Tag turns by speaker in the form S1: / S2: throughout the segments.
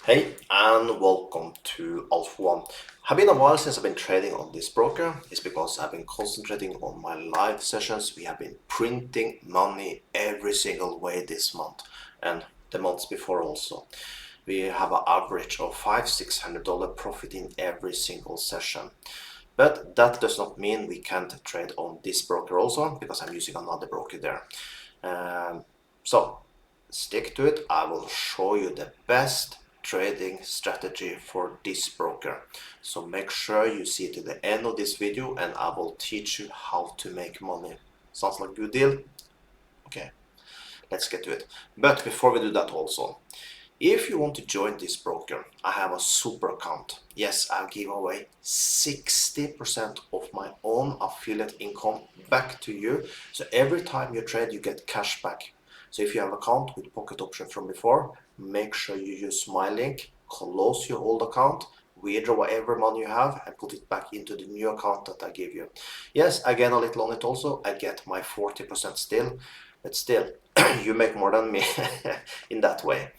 S1: Hey and welcome to Alpha One. Have been a while since I've been trading on this broker. It's because I've been concentrating on my live sessions. We have been printing money every single way this month and the months before also. We have an average of $500-600 profit in every single session. But that does not mean we can't trade on this broker also, because I'm using another broker there. So stick to it. I will show you the best trading strategy for this broker. So make sure you see to the end of this video and I will teach you how to make money. Sounds like a good deal? Okay, let's get to it. But before we do that also, if you want to join this broker, I have a super account. Yes, I'll give away 60% of my own affiliate income back to you. So every time you trade, you get cash back. So if you have an account with pocket option from before, make sure you use my link, close your old account, withdraw whatever money you have and put it back into the new account that I give you. Yes, I get a little on it also. I get my 40% still, but still, you make more than me in that way.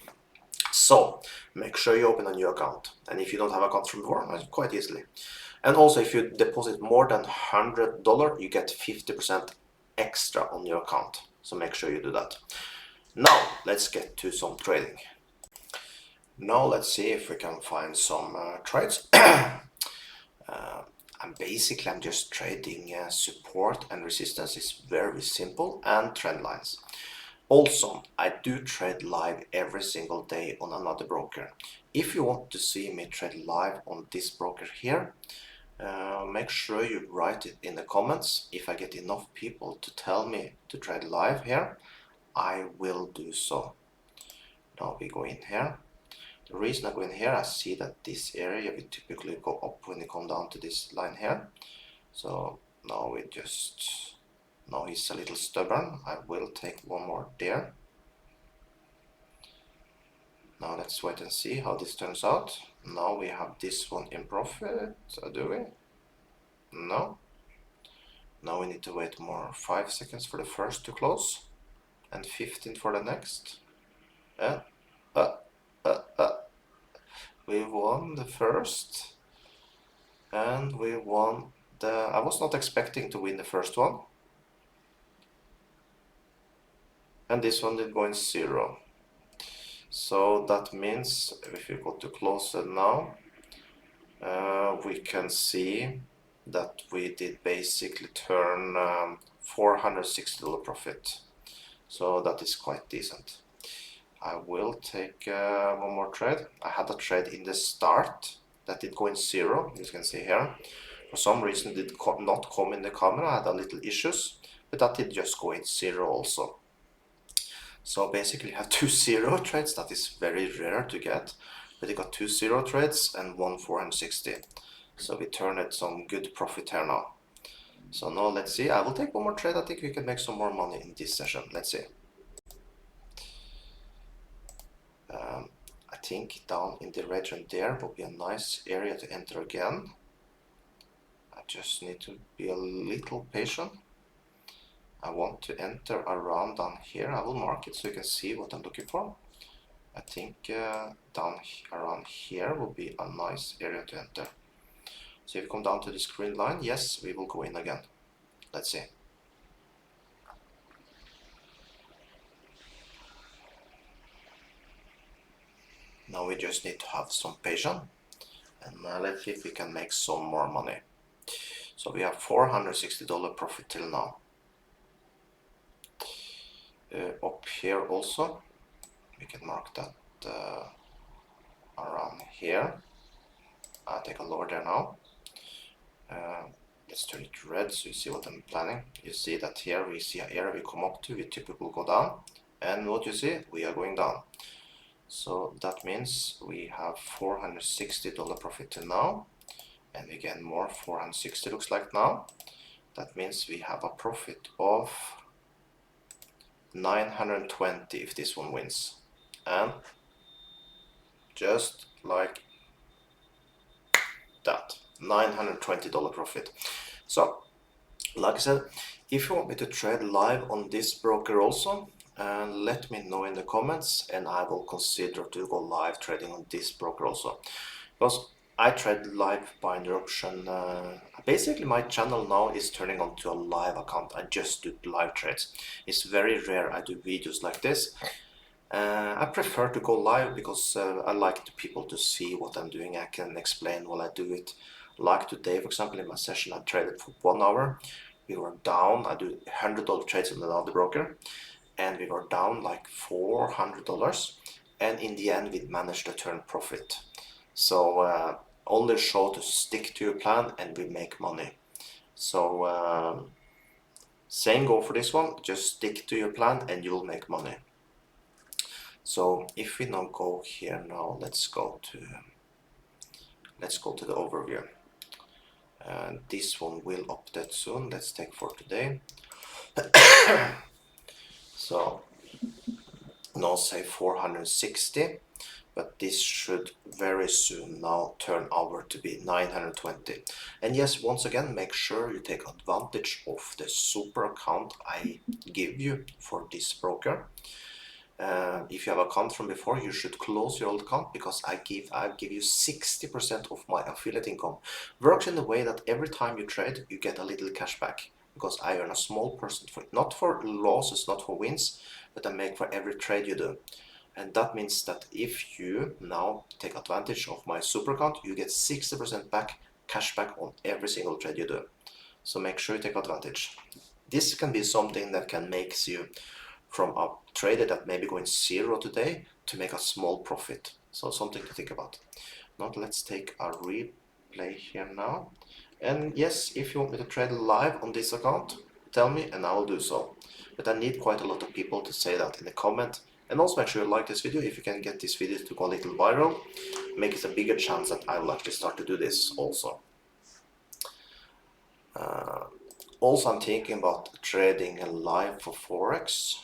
S1: So make sure you open a new account, and if you don't have an account from before, quite easily. And also, if you deposit more than $100, you get 50% extra on your account. So make sure you do that. Now let's get to some trading. Now let's see if we can find some trades. I'm just trading support and resistance. Is very simple, and trend lines. Also, I do trade live every single day on another broker. If you want to see me trade live on this broker here, make sure you write it in the comments. If I get enough people to tell me to trade live here, I will do so. Now we go in here. The reason I go in here, I see that this area we typically go up when you come down to this line here. So now now he's a little stubborn. I will take one more there. Now let's wait and see how this turns out. Now we have this one in profit, do we? No. Now we need to wait more 5 seconds for the first to close and 15 for the next. We won the first and we won I was not expecting to win the first one. And this one did go in 0. So that means if you go to close it now, we can see that we did basically turn $460 profit. So that is quite decent. I will take one more trade. I had a trade in the start that did go in 0, you can see here. For some reason it did not come in the camera. I had a little issues, but that did just go in 0 also. So basically I have 2 0 trades. That is very rare to get, but I got 2 0 trades and 1 460. So we turned some good profit here now. So now let's see. I will take one more trade. I think we can make some more money in this session. Let's see. I think down in the region there will be a nice area to enter again. I just need to be a little patient. I want to enter around down here. I will mark it so you can see what I'm looking for. I think down around here will be a nice area to enter. So if you come down to this green line, yes, we will go in again. Let's see. Now we just need to have some patience, and let's see if we can make some more money. So we have $460 profit till now. Up here also, we can mark that around here. I'll take a lower there now. Let's turn it red so you see what I'm planning. You see that here we see an area we come up to, we typically go down, and what you see, we are going down. So that means we have $460 profit till now, and we get more 460 looks like now. That means we have a profit of 920 if this one wins, and just like that, $920 profit. So like I said, if you want me to trade live on this broker also, and let me know in the comments, and I will consider to go live trading on this broker also, because I trade live binary option. Basically my channel now is turning onto a live account. I just do live trades. It's very rare I do videos like this. I prefer to go live because I like the people to see what I'm doing. I can explain while I do it. Like today, for example, in my session, I traded for 1 hour. We were down. I do $100 trades on another broker, and we were down like $400. And in the end, we managed to turn profit. So only show to stick to your plan, and we make money. So same go for this one. Just stick to your plan, and you'll make money. So if we now go here now, let's go to the overview. And this one will update soon. Let's take for today. So now say 460, but this should very soon now turn over to be 920. And yes, once again, make sure you take advantage of the super account I give you for this broker. If you have an account from before, you should close your old account, because I give you 60% of my affiliate income. Works in the way that every time you trade, you get a little cash back, because I earn a small percent for it, not for losses, not for wins, but I make for every trade you do. And that means that if you now take advantage of my super account, you get 60% back, cash back on every single trade you do. So make sure you take advantage. This can be something that can make you from a trader that may be going zero today to make a small profit. So something to think about. Now let's take a replay here now. And yes, if you want me to trade live on this account, tell me and I will do so. But I need quite a lot of people to say that in the comment. And also make sure you like this video. If you can get this video to go a little viral, make it a bigger chance that I will actually start to do this also. Also, I'm thinking about trading live for Forex.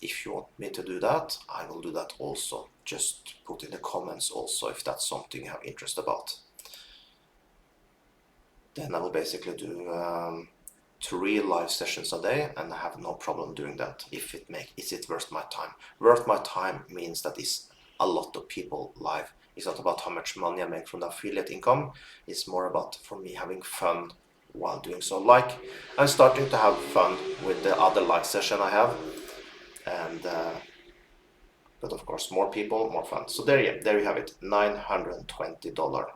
S1: If you want me to do that, I will do that also. Just put in the comments also if that's something you have interest about. Then I will basically do 3 live sessions a day, and I have no problem doing that. Is it worth my time? Worth my time means that it's a lot of people live. It's not about how much money I make from the affiliate income. It's more about, for me, having fun while doing so. Like, I'm starting to have fun with the other live session I have, and but of course more people, more fun. So there you have it, $920.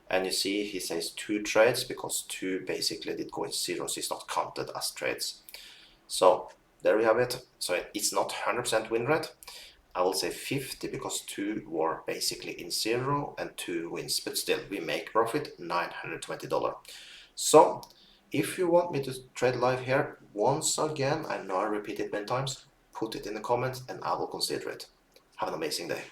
S1: And you see he says 2 trades because 2 basically did go in zeros. It's not counted as trades. So there we have it. So it's not 100% win rate. I will say 50 because 2 were basically in zero and 2 wins, but still we make profit, $920. So if you want me to trade live here, once again, I know I repeat it many times, put it in the comments and I will consider it. Have an amazing day.